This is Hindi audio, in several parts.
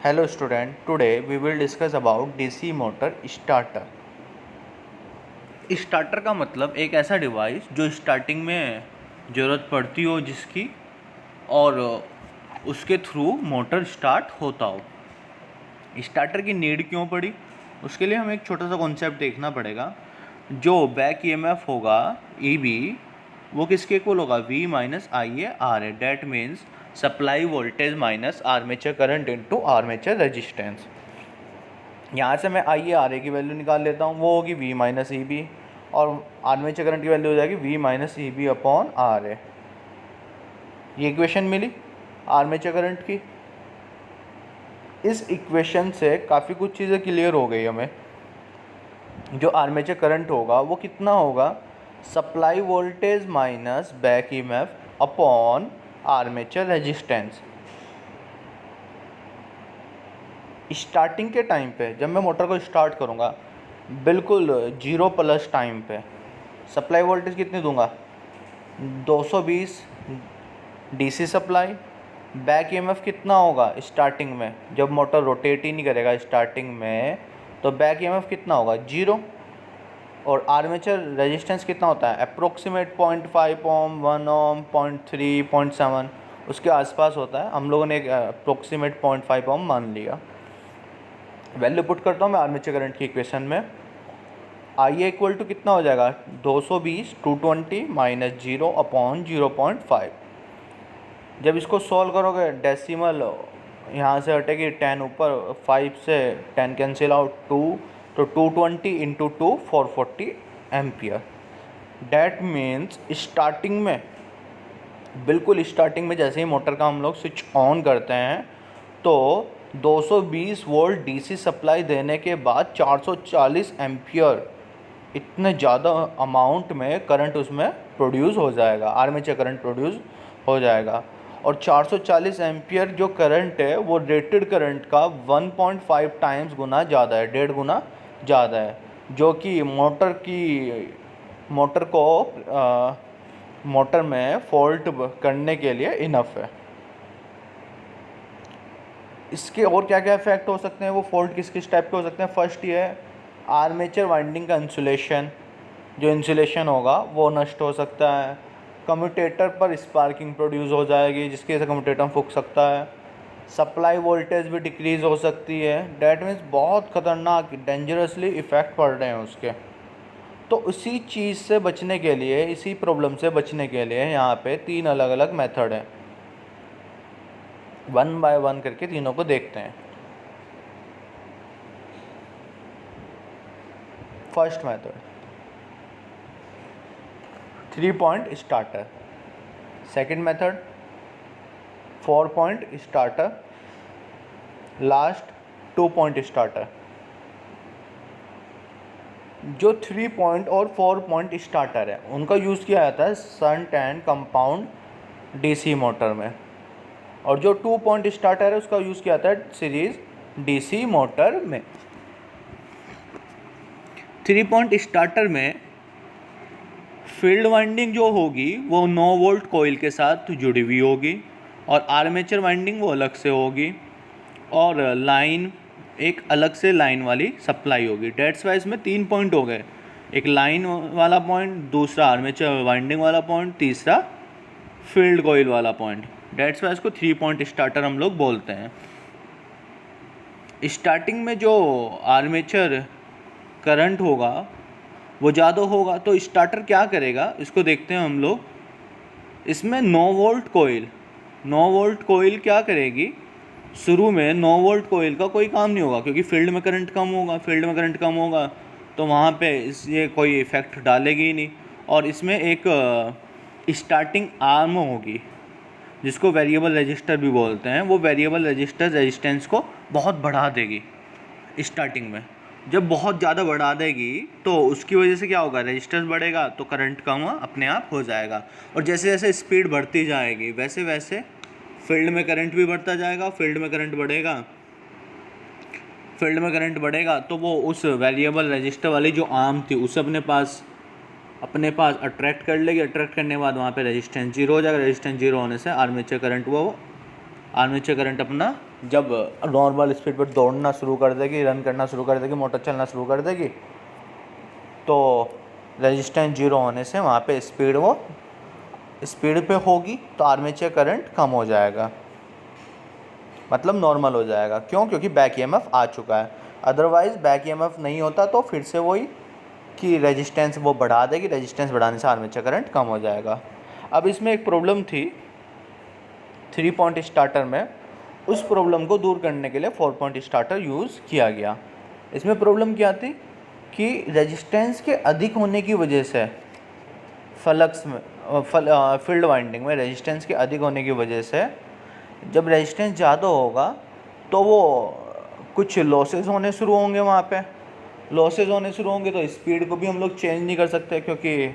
Hello student, today we will discuss about DC motor starter. Starter का मतलब एक ऐसा डिवाइस जो स्टार्टिंग में ज़रूरत पड़ती हो जिसकी और उसके थ्रू मोटर स्टार्ट होता हो। स्टार्टर की नीड क्यों पड़ी, उसके लिए हमें एक छोटा सा कॉन्सेप्ट देखना पड़ेगा। जो बैक ईएमएफ होगा EB वो किसके इक्वल होगा, V माइनस IA है। That means supply voltage minus armature current into armature resistance. यहाँ से मैं IA की वैल्यू निकाल लेता हूँ, वो होगी V माइनस EB और आर्मेचर करंट की वैल्यू हो जाएगी V minus EB upon RA। ये इक्वेशन मिली आर्मेचर करंट की। इस इक्वेशन से काफ़ी कुछ चीज़ें क्लियर हो गई हमें। जो आर्मेचर करंट होगा वो कितना होगा, supply voltage minus back EMF upon armature resistance. Starting के टाइम पे जब मैं मोटर को स्टार्ट करूँगा बिल्कुल 0+ टाइम पे सप्लाई वोल्टेज कितनी दूंगा, 220 DC सप्लाई। बैक ईएमएफ कितना होगा स्टार्टिंग में, जब मोटर रोटेट ही नहीं करेगा स्टार्टिंग में तो बैक ईएमएफ कितना होगा, 0। और आर्मेचर रेजिस्टेंस कितना होता है, अप्रोक्सीमेट 0.5 ओम, 1 ओम, 0.3, 0.7 उसके आसपास होता है। हम लोगों ने एक अप्रोक्सीमेट 0.5 ओम मान लिया। वैल्यू पुट करता हूँ मैं आर्मेचर करंट की इक्वेशन में। IA इक्वल टू कितना हो जाएगा, 220 220 माइनस 0 अपॉन 0.5। जब इसको सॉल्व करोगे डेसिमल यहाँ से हटेगी 10 ऊपर, 5 से 10 कैंसिल आउट, 2 तो 220 into 2 440 ampere. That means starting में, बिल्कुल स्टार्टिंग में जैसे ही मोटर का हम लोग स्विच ऑन करते हैं तो 220 वोल्ट DC सप्लाई देने के बाद 440 एम्पियर इतने ज़्यादा अमाउंट में करंट उसमें प्रोड्यूस हो जाएगा, आर्मेचर करंट प्रोड्यूस हो जाएगा। और 440 एम्पियर जो करंट है वो रेटेड करंट का 1.5 टाइम्स गुना ज़्यादा है, 1.5 गुना ज़्यादा है, जो कि मोटर को मोटर में फॉल्ट करने के लिए इनफ है। इसके और क्या क्या इफेक्ट हो सकते हैं, वो फॉल्ट किस किस टाइप के हो सकते हैं। फर्स्ट ये है आर्मेचर वाइंडिंग का इंसुलेशन, जो इंसुलेशन होगा वो नष्ट हो सकता है। कम्यूटेटर पर स्पार्किंग प्रोड्यूस हो जाएगी जिसकी वजह से कम्यूटेटर फूक सकता है। सप्लाई वोल्टेज भी डिक्रीज़ हो सकती है। डैट मीन्स बहुत ख़तरनाक डेंजरसली इफ़ेक्ट पड़ रहे हैं उसके। तो इसी चीज़ से बचने के लिए, इसी प्रॉब्लम से बचने के लिए यहाँ पे 3 अलग अलग मेथड हैं। 1 बाय 1 करके तीनों को देखते हैं। First method 3 point starter. Second method 4 point starter. Last 2 point starter. जो 3 पॉइंट और 4 पॉइंट स्टार्टर है उनका यूज़ किया जाता है shunt and compound DC motor में, और जो 2 पॉइंट स्टार्टर है उसका यूज़ किया जाता है सीरीज DC मोटर में। 3 पॉइंट स्टार्टर में फील्ड वाइंडिंग जो होगी वो 9 वोल्ट कॉइल के साथ जुड़ी हुई होगी और आर्मेचर वाइंडिंग वो अलग से होगी, और लाइन एक अलग से लाइन वाली सप्लाई होगी। डेट्स वाइज में 3 पॉइंट हो गए, एक लाइन वाला पॉइंट, दूसरा आर्मेचर वाइंडिंग वाला पॉइंट, तीसरा फील्ड कॉइल वाला पॉइंट। डेट्स वाइज को 3 पॉइंट स्टार्टर हम लोग बोलते हैं। स्टार्टिंग में जो आर्मेचर करंट होगा वो ज़्यादा होगा तो स्टार्टर क्या करेगा, इसको देखते हैं हम लोग। इसमें 9 वोल्ट कोयल क्या करेगी, शुरू में 9 वोल्ट कोयल का कोई काम नहीं होगा क्योंकि फील्ड में करंट कम होगा तो वहाँ पे ये कोई इफ़ेक्ट डालेगी ही नहीं। और इसमें एक स्टार्टिंग आर्म होगी जिसको वेरिएबल रजिस्टर भी बोलते हैं। वो वेरिएबल रजिस्टर रेजिस्टेंस को बहुत बढ़ा देगी स्टार्टिंग में। जब बहुत ज़्यादा बढ़ा देगी तो उसकी वजह से क्या होगा, रेजिस्टेंस बढ़ेगा तो करंट कम अपने आप हो जाएगा। और जैसे जैसे स्पीड बढ़ती जाएगी वैसे वैसे फील्ड में करंट भी बढ़ता जाएगा। फील्ड में करंट बढ़ेगा तो वो उस वेरिएबल रजिस्टर वाली जो आर्म थी उसे अपने पास अट्रैक्ट कर लेगी। अट्रैक्ट करने के बाद वहाँ पे रेजिस्टेंस 0 हो जाएगा। रेजिस्टेंस 0 होने से आर्मेचर करंट वो आर्मेचर करंट अपना जब नॉर्मल स्पीड पर दौड़ना शुरू कर देगी, रन करना शुरू कर देगी, मोटर चलना शुरू कर देगी, तो रेजिस्टेंस जीरो होने से वहाँ पे स्पीड पे होगी, तो आर्मेचर करंट कम हो जाएगा, मतलब नॉर्मल हो जाएगा। क्यों? क्योंकि बैक ईएमएफ आ चुका है। अदरवाइज़ बैक ईएमएफ नहीं होता तो फिर से वही कि रेजिस्टेंस वो बढ़ा देगी, रेजिस्टेंस बढ़ाने से आर्मेचर करंट कम हो जाएगा। अब इसमें एक प्रॉब्लम थी 3 पॉइंट स्टार्टर में, उस प्रॉब्लम को दूर करने के लिए 4 पॉइंट स्टार्टर यूज़ किया गया। इसमें प्रॉब्लम क्या थी कि रेजिस्टेंस के अधिक होने की वजह से फ्लक्स में फील्ड वाइंडिंग में रेजिस्टेंस के अधिक होने की वजह से जब रेजिस्टेंस ज़्यादा होगा तो वो कुछ लॉसेस होने शुरू होंगे, वहाँ पे लॉसेस होने शुरू होंगे तो स्पीड को भी हम लोग चेंज नहीं कर सकते क्योंकि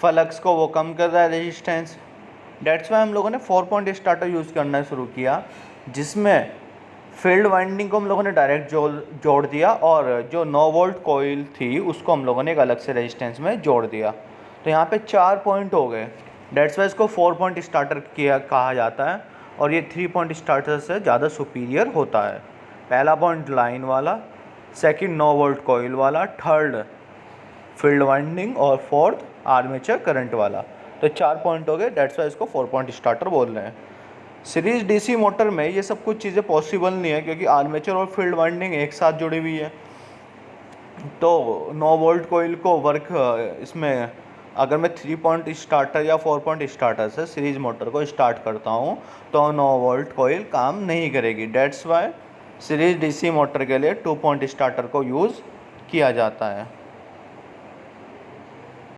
फ्लक्स को वो कम कर रहा है रेजिस्टेंस। डेट्स वाई हम लोगों ने 4 पॉइंट स्टार्टर यूज़ करना शुरू किया, जिसमें फील्ड वाइंडिंग को हम लोगों ने डायरेक्ट जोड़ दिया और जो 9 वोल्ट कॉइल थी उसको हम लोगों ने एक अलग से रेजिस्टेंस में जोड़ दिया। तो यहाँ पे 4 पॉइंट हो गए। डेट्स वाई इसको 4 पॉइंट स्टार्टर कहा जाता है और ये 3 पॉइंट स्टार्टर से ज़्यादा सुपीरियर होता है। पहला पॉइंट लाइन वाला, सेकंड 9 वोल्ट कॉइल वाला, थर्ड फील्ड वाइंडिंग और फोर्थ आर्मेचर करंट वाला। तो 4 पॉइंट हो गए, डेट्स वाई इसको 4 पॉइंट स्टार्टर बोल रहे हैं। सीरीज डीसी मोटर में ये सब कुछ चीज़ें पॉसिबल नहीं है क्योंकि आर्मेचर और फील्ड वाइंडिंग एक साथ जुड़ी हुई है। तो 9 वोल्ट कोइल को वर्क इसमें अगर मैं 3 पॉइंट स्टार्टर या 4 पॉइंट स्टार्टर से सीरीज मोटर को स्टार्ट करता हूँ तो 9 वोल्ट कोइल काम नहीं करेगी। That's why series DC motor के लिए 2 पॉइंट स्टार्टर को यूज़ किया जाता है।